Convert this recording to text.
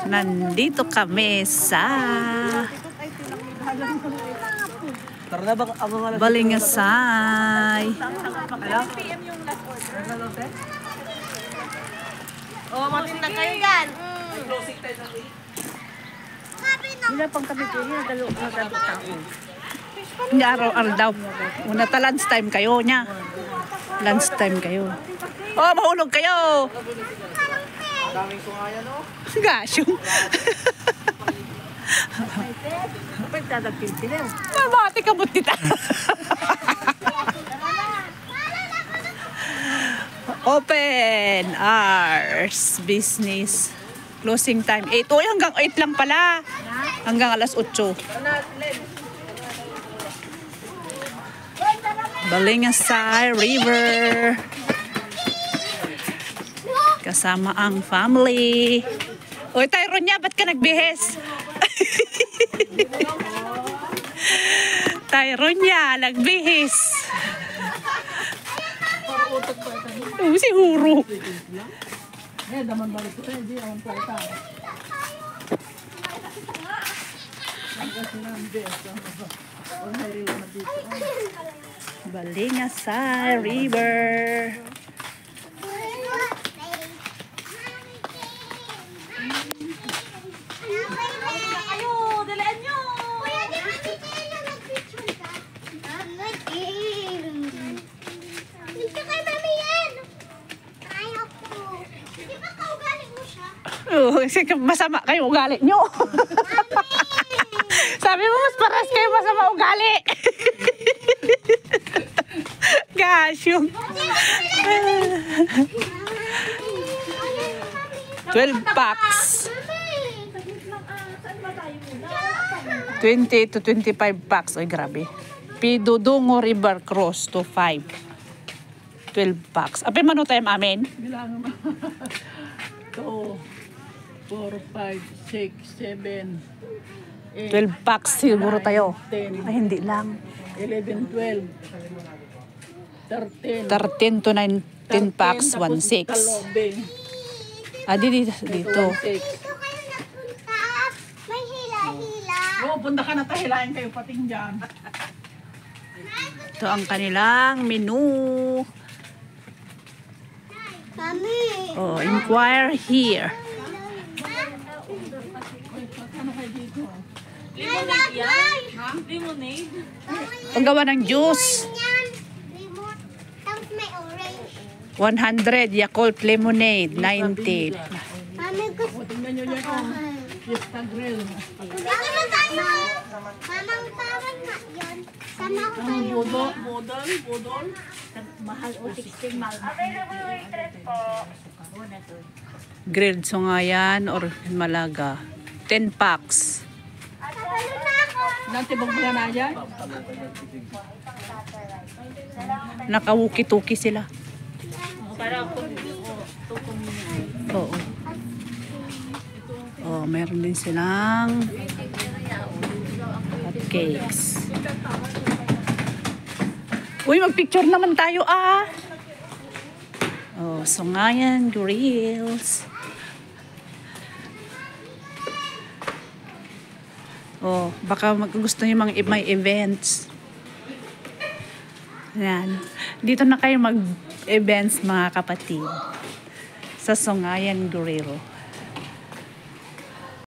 Nandito kami sa Balingasay. Oh, matinda kayo dyan. Wala pang kami po niya, dalo na tao. Hindi araw-araw daw. Una ta lunch time kayo niya. Lunch time kayo. Oh, mahulog kayo. Daming sungayan, no? Gasyong. Pagdadagpil sila. Mamati ka buti ta. Open hours business. Closing time 8. Uy, hanggang 8 lang pala. Hanggang alas 8. Balingasay River. Kasama ang family. Uy, Tyron niya, ba't ka nagbihis? Tyron niya, nagbihis. Si Huro. Balingasay River. Masama kayo ugali nyo. Sabi mo mas paras kayo masama ugali. Gosh, yung 12 packs. 20 to 25 packs. Ay, grabe. Pidudungo River Cross to 5. 12 packs. Apin mano tayo amin? Bilangan mo. 2, 4, 5, 6, 7, 12 packs siguro tayo. 10, Ay, hindi lang. 11, 12, 13, 13 to 19 packs, 1-6. Ah, dito. May hila-hila. Oo, punta ka na tahilain kayo pating dyan. Ito ang kanilang menu. Mami. Oh, inquire here. Lemonade yan? Lemonade? Paggawa ng juice. Remote. Tapos may orange. 100 Yakult lemonade, 90. Mami, gusto. O, tingnan nyo yan. Oh. Fiesta Grill. Dito na tayo. Mamang tawag na yun. Sama ko tayo. Budol. Mahal o 16 mahal. Available waitress po. Grilled sungayan or malaga. 10 packs. Talo na ako. Nantibog mo na yan? Nakawuki-tuki sila. Oo. Oh, meron din silang cupcakes. Uy, mag-picture naman tayo ah. Oh, Sungayan Grills. Oh, baka gusto niyo mga may events. Yan. Dito na kayo mag-events mga kapatid. Sa Sungayan Grill.